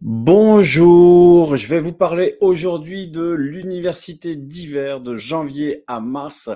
Bonjour, je vais vous parler aujourd'hui de l'université d'hiver de janvier à mars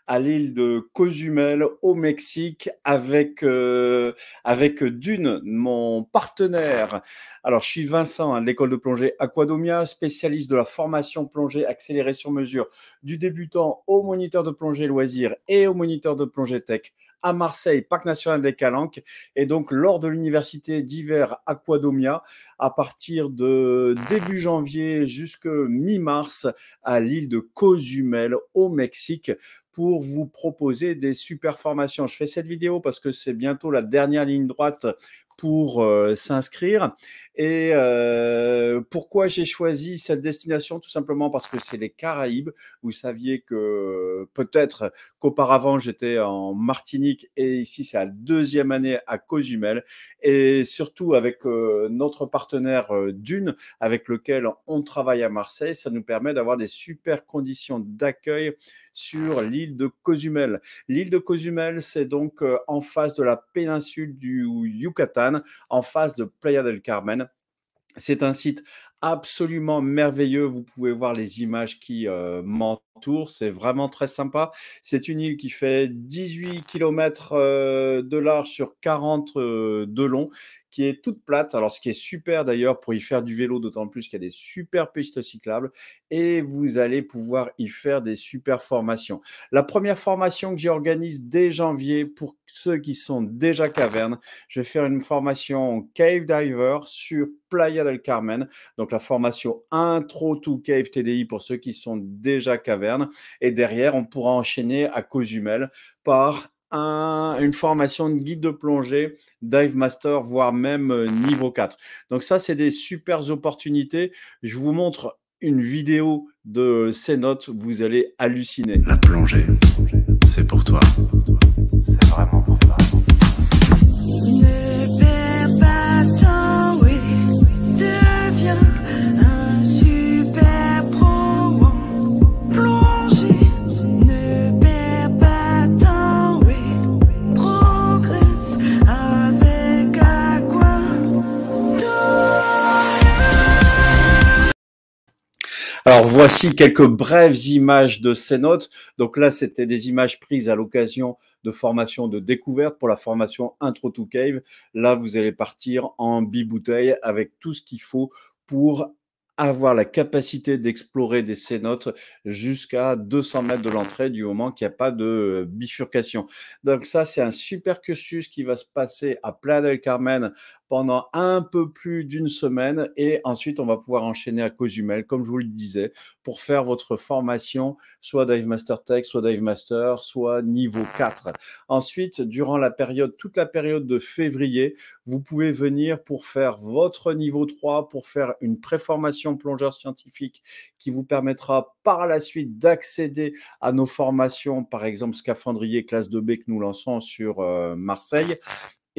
à l'île de Cozumel au Mexique avec Dune, mon partenaire. Alors, je suis Vincent, de l'école de plongée Aquadomia, spécialiste de la formation plongée accélérée sur mesure du débutant au moniteur de plongée loisir et au moniteur de plongée tech à Marseille, Parc national des Calanques. Et donc, lors de l'université d'hiver Aquadomia, à partir de début janvier jusqu'à mi-mars à l'île de Cozumel au Mexique pour vous proposer des super formations. Je fais cette vidéo parce que c'est bientôt la dernière ligne droite pour s'inscrire. Et pourquoi j'ai choisi cette destination? Tout simplement parce que c'est les Caraïbes. Vous saviez que peut-être qu'auparavant j'étais en Martinique et ici c'est la deuxième année à Cozumel. Et surtout avec notre partenaire Dune, avec lequel on travaille à Marseille, ça nous permet d'avoir des super conditions d'accueil sur l'île de Cozumel. L'île de Cozumel, c'est donc en face de la péninsule du Yucatan, en face de Playa del Carmen. C'est un site absolument merveilleux. Vous pouvez voir les images qui m'entourent. C'est vraiment très sympa. C'est une île qui fait 18 km de large sur 40 de long, qui est toute plate. Alors, ce qui est super d'ailleurs pour y faire du vélo, d'autant plus qu'il y a des super pistes cyclables et vous allez pouvoir y faire des super formations. La première formation que j'organise dès janvier pour ceux qui sont déjà cavernes, je vais faire une formation Cave Diver sur Playa del Carmen. Donc, la formation Intro to Cave TDI pour ceux qui sont déjà cavernes. Et derrière, on pourra enchaîner à Cozumel par une formation de guide de plongée, Dive Master, voire même niveau 4. Donc ça, c'est des super opportunités. Je vous montre une vidéo de ces notes, vous allez halluciner. La plongée, c'est pour toi. C'est vraiment pour toi. Ne perds pas de temps, oui, deviens un super pro en plongée. Ne perds pas de temps, oui, progresse avec Alors, voici quelques brèves images de ces notes. Donc là, c'était des images prises à l'occasion de formations de découverte pour la formation Intro to Cave. Là, vous allez partir en bibouteille avec tout ce qu'il faut pour avoir la capacité d'explorer des cénotes jusqu'à 200 mètres de l'entrée du moment qu'il n'y a pas de bifurcation. Donc ça, c'est un super cursus qui va se passer à Playa del Carmen pendant un peu plus d'une semaine et ensuite on va pouvoir enchaîner à Cozumel, comme je vous le disais, pour faire votre formation, soit Dive Master Tech, soit Dive Master, soit niveau 4. Ensuite, durant la période, toute la période de février, vous pouvez venir pour faire votre niveau 3, pour faire une préformation plongeur scientifique qui vous permettra par la suite d'accéder à nos formations, par exemple scaphandrier classe 2B que nous lançons sur Marseille,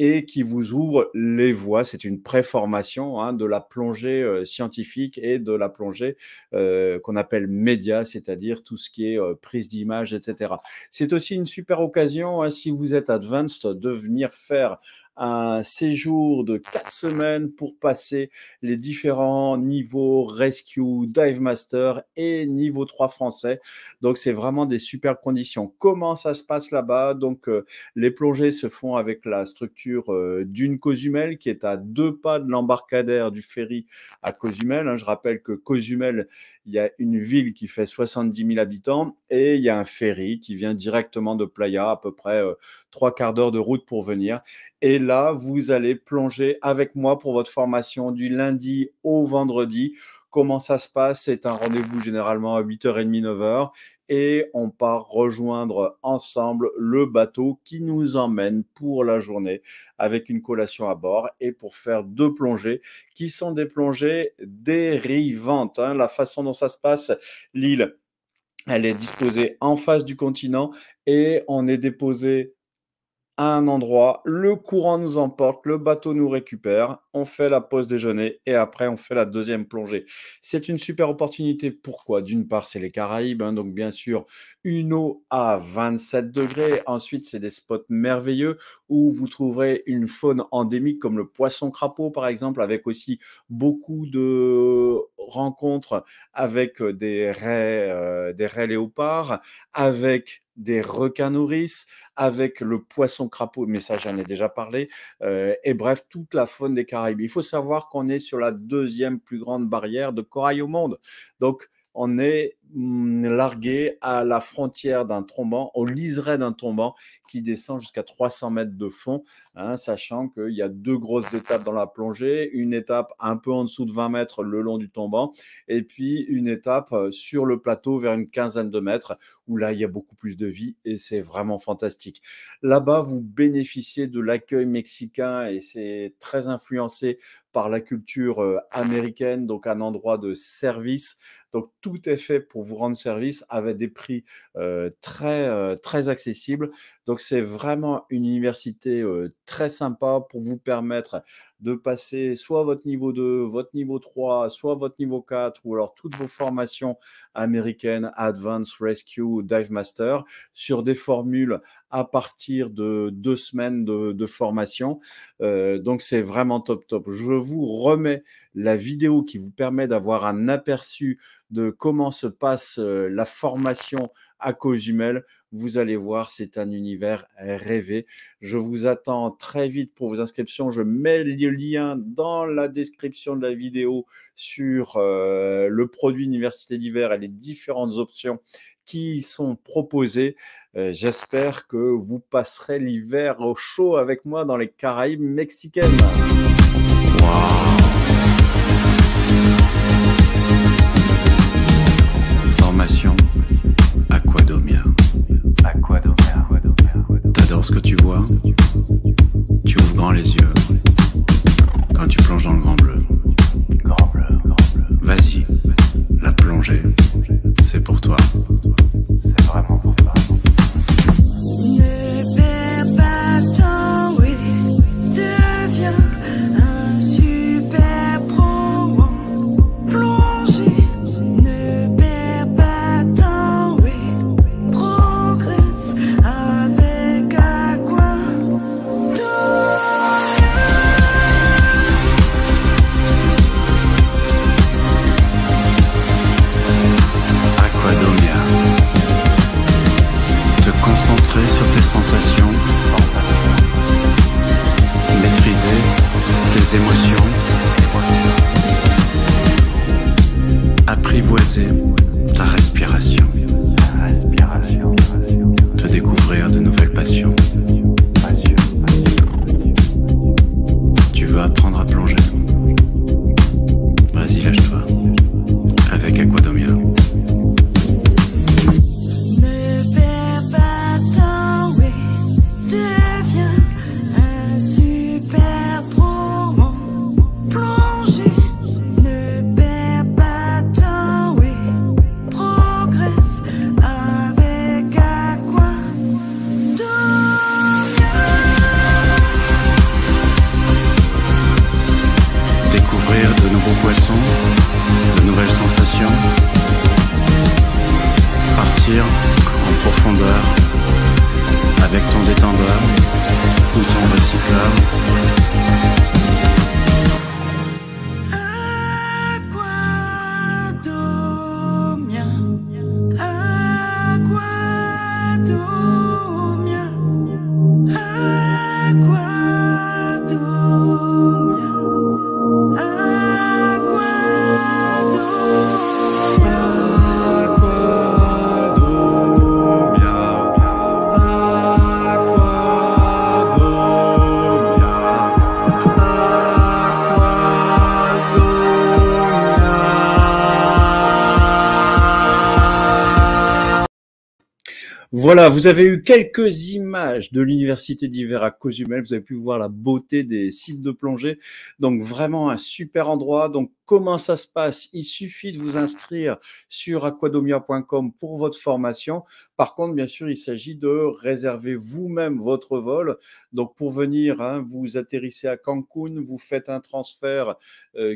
et qui vous ouvre les voies. C'est une préformation de la plongée scientifique et de la plongée qu'on appelle média, c'est-à-dire tout ce qui est prise d'image, etc. C'est aussi une super occasion, si vous êtes advanced, de venir faire un séjour de 4 semaines pour passer les différents niveaux Rescue, Dive Master et niveau 3 français. Donc, c'est vraiment des super conditions. Comment ça se passe là-bas? Donc, les plongées se font avec la structure d'une Cozumel qui est à 2 pas de l'embarcadère du ferry à Cozumel. Je rappelle que Cozumel, il y a une ville qui fait 70 000 habitants et il y a un ferry qui vient directement de Playa, à peu près 3/4 d'heure de route pour venir. Et là, vous allez plonger avec moi pour votre formation du lundi au vendredi. Comment ça se passe? C'est un rendez-vous généralement à 8h30, 9h et on part rejoindre ensemble le bateau qui nous emmène pour la journée avec une collation à bord et pour faire 2 plongées qui sont des plongées dérivantes. La façon dont ça se passe, l'île, elle est disposée en face du continent et on est déposé à un endroit, le courant nous emporte, le bateau nous récupère, on fait la pause déjeuner et après on fait la deuxième plongée. C'est une super opportunité. Pourquoi? D'une part, c'est les Caraïbes, hein, donc bien sûr, une eau à 27 degrés. Ensuite, c'est des spots merveilleux où vous trouverez une faune endémique comme le poisson-crapaud, par exemple, avec aussi beaucoup de rencontres avec des raies léopards, avec des requins nourrices, avec le poisson-crapaud, mais ça j'en ai déjà parlé, et bref, toute la faune des Caraïbes. Il faut savoir qu'on est sur la deuxième plus grande barrière de corail au monde. Donc, on est largué à la frontière d'un tombant, au liseré d'un tombant qui descend jusqu'à 300 mètres de fond, hein, sachant qu'il y a deux grosses étapes dans la plongée, une étape un peu en dessous de 20 mètres le long du tombant, et puis une étape sur le plateau vers une quinzaine de mètres, où là, il y a beaucoup plus de vie et c'est vraiment fantastique. Là-bas, vous bénéficiez de l'accueil mexicain et c'est très influencé par la culture américaine, donc un endroit de service. Donc, tout est fait pour vous rendre service avec des prix très accessibles. Donc, c'est vraiment une université très sympa pour vous permettre de passer soit votre niveau 2, votre niveau 3, soit votre niveau 4, ou alors toutes vos formations américaines, Advanced Rescue, Dive Master, sur des formules à partir de 2 semaines de formation. Donc, c'est vraiment top. Je vous remets la vidéo qui vous permet d'avoir un aperçu de comment se passe la formation à Cozumel. Vous allez voir, c'est un univers rêvé. Je vous attends très vite pour vos inscriptions. Je mets le lien dans la description de la vidéo sur le produit Université d'hiver et les différentes options qui sont proposées. J'espère que vous passerez l'hiver au chaud avec moi dans les Caraïbes mexicaines. Formation Aquadomia. T'adores ce que tu vois? Tu ouvres grand les yeux quand tu plonges dans le grand bleu. Vas-y, la plongée, c'est pour toi. C'est vraiment pour toi. Ne perds pas de temps, oui, deviens un super pro en plongée. Ne perds pas de temps, oui, progresse avec Aquadomia. Aquadomia. Te concentrer sur tes sensations, maîtriser tes émotions, apprivoiser ta respiration, te découvrir de nouvelles passions. Tu veux apprendre à plonger? Vas-y, lâche-toi. Avec Aquadomia. Ne perds pas de temps, oui, deviens un super pro en plongée. Ne perds pas de temps, oui, progresse avec Aquadomia. Découvrir de nouveaux poissons, de nouvelles sensations. Partir en profondeur avec ton détendeur ou ton recycleur. Aquadomia, Aquadomia, Voilà, vous avez eu quelques images de l'université d'hiver à Cozumel. Vous avez pu voir la beauté des sites de plongée. Donc vraiment un super endroit. Donc Comment ça se passe? Il suffit de vous inscrire sur aquadomia.com pour votre formation. Par contre, bien sûr, il s'agit de réserver vous-même votre vol. Donc, pour venir, hein, vous atterrissez à Cancun, vous faites un transfert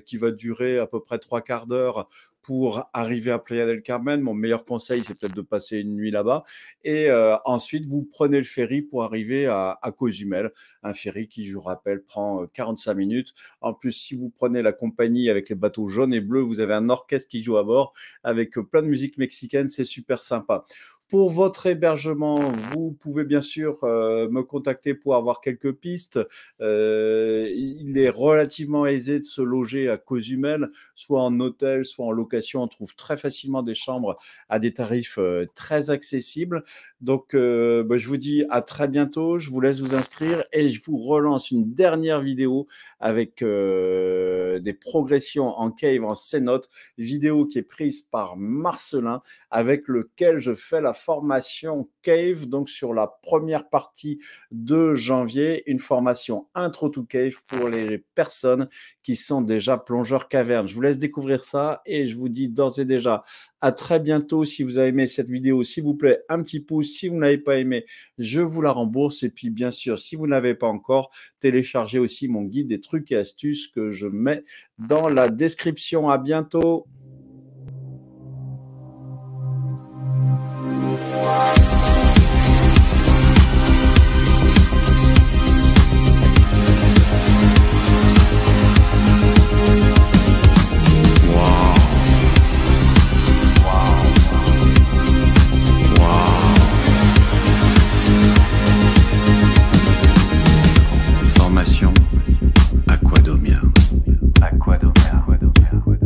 qui va durer à peu près 3/4 d'heure pour arriver à Playa del Carmen. Mon meilleur conseil, c'est peut-être de passer une nuit là-bas. Et ensuite, vous prenez le ferry pour arriver à Cozumel. Un ferry qui, je vous rappelle, prend 45 minutes. En plus, si vous prenez la compagnie avec les bateaux jaunes et bleus, vous avez un orchestre qui joue à bord avec plein de musique mexicaine. C'est super sympa. Pour votre hébergement, vous pouvez bien sûr me contacter pour avoir quelques pistes. Il est relativement aisé de se loger à Cozumel, soit en hôtel, soit en location. On trouve très facilement des chambres à des tarifs très accessibles. Donc, je vous dis à très bientôt. Je vous laisse vous inscrire et je vous relance une dernière vidéo avec des progressions en cave, en cénote, vidéo qui est prise par Marcelin, avec lequel je fais la formation cave, donc sur la première partie de janvier, une formation intro to cave pour les personnes qui sont déjà plongeurs cavernes. Je vous laisse découvrir ça et je vous dis d'ores et déjà à très bientôt. Si vous avez aimé cette vidéo, s'il vous plaît, un petit pouce. Si vous n'avez pas aimé, je vous la rembourse. Et puis, bien sûr, si vous n'avez pas encore, téléchargez aussi mon guide des trucs et astuces que je mets dans la description. À bientôt.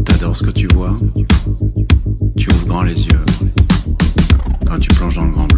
T'adores ce que tu vois, tu ouvres grand les yeux quand tu plonges dans le grand bleu.